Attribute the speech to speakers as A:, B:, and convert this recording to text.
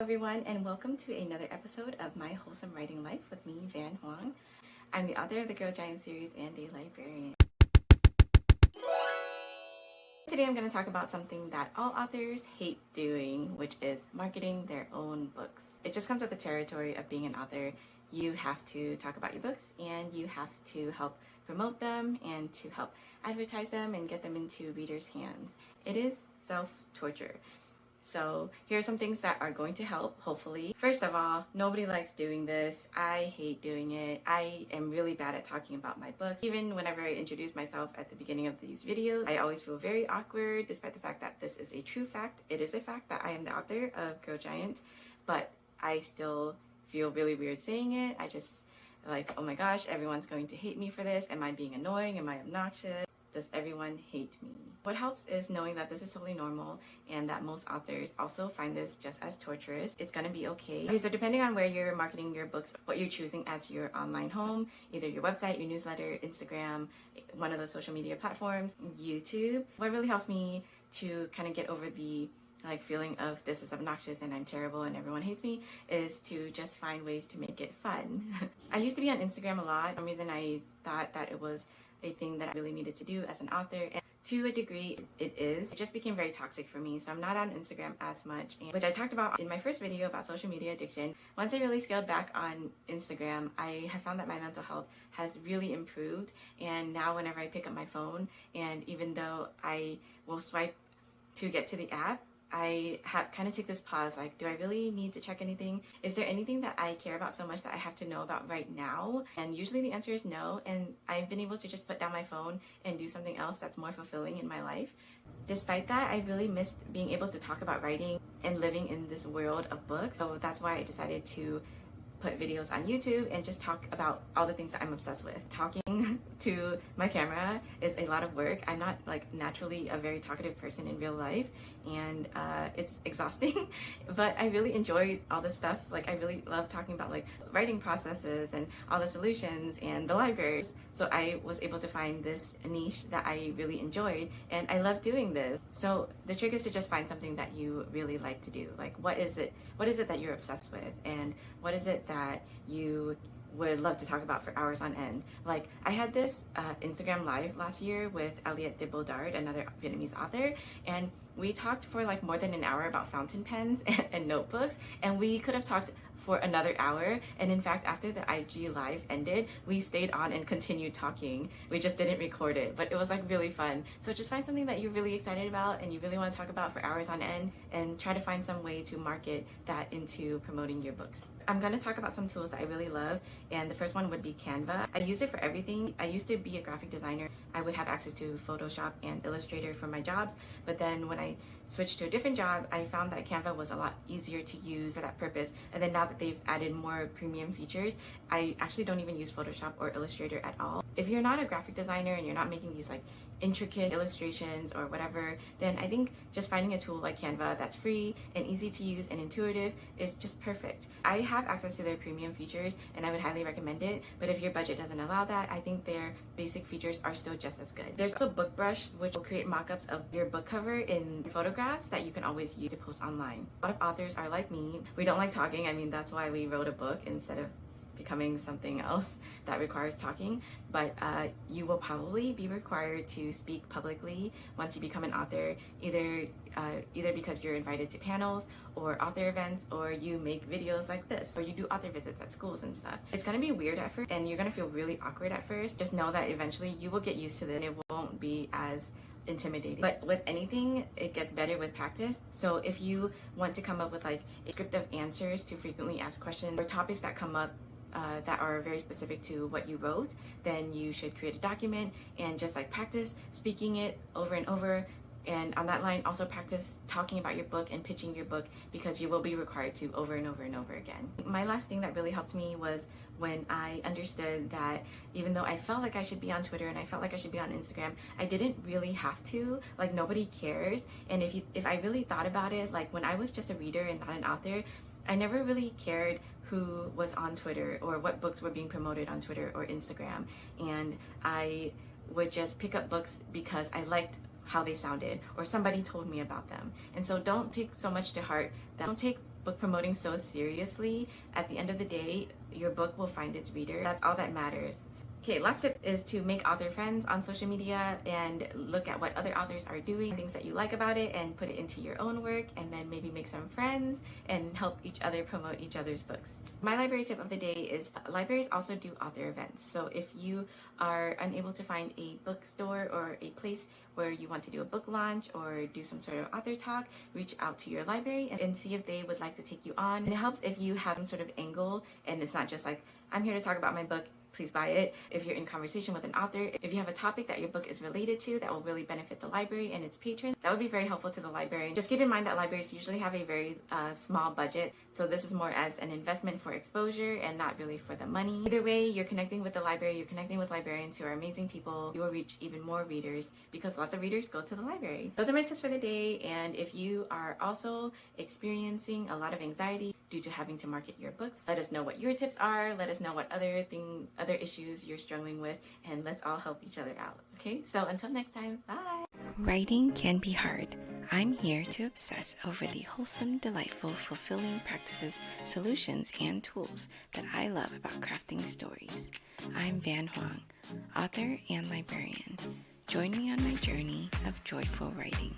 A: Everyone, and welcome to another episode of My Wholesome Writing Life with me, Hoang. I'm the author of the Girl Giant series and a librarian. Today I'm going to talk about something that all authors hate doing, which is marketing their own books. It just comes with the territory of being an author. You have to talk about your books and you have to help promote them and to help advertise them and get them into readers' hands. It is self-torture. So here are some things that are going to help, hopefully. First of all, nobody likes doing this. I hate doing it. I am really bad at talking about my books. Even whenever I introduce myself at the beginning of these videos, I always feel very awkward, despite the fact that this is a true fact. It is a fact that I am the author of Girl Giant, but I still feel really weird saying it. I just like, oh my gosh, everyone's going to hate me for this. Am I being annoying? Am I obnoxious? Does everyone hate me? What helps is knowing that this is totally normal and that most authors also find this just as torturous. It's gonna be okay. Okay, so depending on where you're marketing your books, what you're choosing as your online home, either your website, your newsletter, Instagram, one of those social media platforms, YouTube, what really helps me to kind of get over the feeling of this is obnoxious and I'm terrible and everyone hates me is to just find ways to make it fun. I used to be on Instagram a lot. For some reason I thought that it was a thing that I really needed to do as an author, and to a degree it is. It just became very toxic for me, so I'm not on Instagram as much, which I talked about in my first video about social media addiction. Once I really scaled back on Instagram, I have found that my mental health has really improved, and now whenever I pick up my phone, and even though I will swipe to get to the app, I kind of take this pause, like, do I really need to check anything? Is there anything that I care about so much that I have to know about right now? And usually the answer is no, and I've been able to just put down my phone and do something else that's more fulfilling in my life. Despite that, I really missed being able to talk about writing and living in this world of books, so that's why I decided to put videos on YouTube and just talk about all the things that I'm obsessed with. Talking to my camera is a lot of work. I'm not naturally a very talkative person in real life, and it's exhausting, but I really enjoy all this stuff. I really love talking about writing processes and all the solutions and the libraries. So I was able to find this niche that I really enjoyed, and I love doing this. So the trick is to just find something that you really like to do. What is it that you're obsessed with, and what is it that you would love to talk about for hours on end? I had this Instagram live last year with Elliot de Bodard, another Vietnamese author, and we talked for more than an hour about fountain pens and notebooks, and we could have talked for another hour. And in fact, after the IG live ended, we stayed on and continued talking. We just didn't record it, but it was really fun. So just find something that you're really excited about and you really want to talk about for hours on end, and try to find some way to market that into promoting your books. I'm going to talk about some tools that I really love, and the first one would be Canva. I use it for everything. I used to be a graphic designer. I would have access to Photoshop and Illustrator for my jobs, but then when I switched to a different job, I found that Canva was a lot easier to use for that purpose. And then now that they've added more premium features, I actually don't even use Photoshop or Illustrator at all. If you're not a graphic designer and you're not making these intricate illustrations or whatever, then I think just finding a tool like Canva that's free and easy to use and intuitive is just perfect. I have access to their premium features and I would highly recommend it, but if your budget doesn't allow that, I think their basic features are still just as good. There's also BookBrush, which will create mock-ups of your book cover in photographs that you can always use to post online. A lot of authors are like me. We don't like talking. I mean, that's why we wrote a book instead of becoming something else that requires talking, but you will probably be required to speak publicly once you become an author, either because you're invited to panels or author events, or you make videos like this, or you do author visits at schools and stuff. It's gonna be weird at first and you're gonna feel really awkward at first. Just know that eventually you will get used to it and it won't be as intimidating. But with anything, it gets better with practice. So if you want to come up with a script of answers to frequently asked questions or topics that come up that are very specific to what you wrote, then you should create a document and just practice speaking it over and over. And on that line, also practice talking about your book and pitching your book, because you will be required to over and over and over again. My last thing that really helped me was when I understood that even though I felt like I should be on Twitter and I felt like I should be on Instagram, I didn't really have to. Nobody cares. And if I really thought about it, when I was just a reader and not an author, I never really cared who was on Twitter or what books were being promoted on Twitter or Instagram. And I would just pick up books because I liked how they sounded or somebody told me about them. And so don't take so much to heart. Don't take book promoting so seriously, at the end of the day, your book will find its reader. That's all that matters. Okay, last tip is to make author friends on social media and look at what other authors are doing, things that you like about it, and put it into your own work, and then maybe make some friends and help each other promote each other's books. My library tip of the day is libraries also do author events. So if you are unable to find a bookstore or a place where you want to do a book launch or do some sort of author talk, reach out to your library and see if they would like to take you on. And it helps if you have some sort of angle and it's not just like, I'm here to talk about my book, please buy it. If you're in conversation with an author, if you have a topic that your book is related to that will really benefit the library and its patrons, that would be very helpful to the librarian. Just keep in mind that libraries usually have a very small budget, so this is more as an investment for exposure and not really for the money. Either way, you're connecting with the library, you're connecting with librarians who are amazing people. You will reach even more readers because lots of readers go to the library. Those are my tips for the day, and if you are also experiencing a lot of anxiety due to having to market your books, let us know what your tips are. Let us know what other issues you're struggling with, and let's all help each other out. Okay, so until next time, bye. Writing can be hard. I'm here to obsess over the wholesome, delightful, fulfilling practices, solutions, and tools that I love about crafting stories. I'm Van Hoang, author and librarian. Join me on my journey of joyful writing.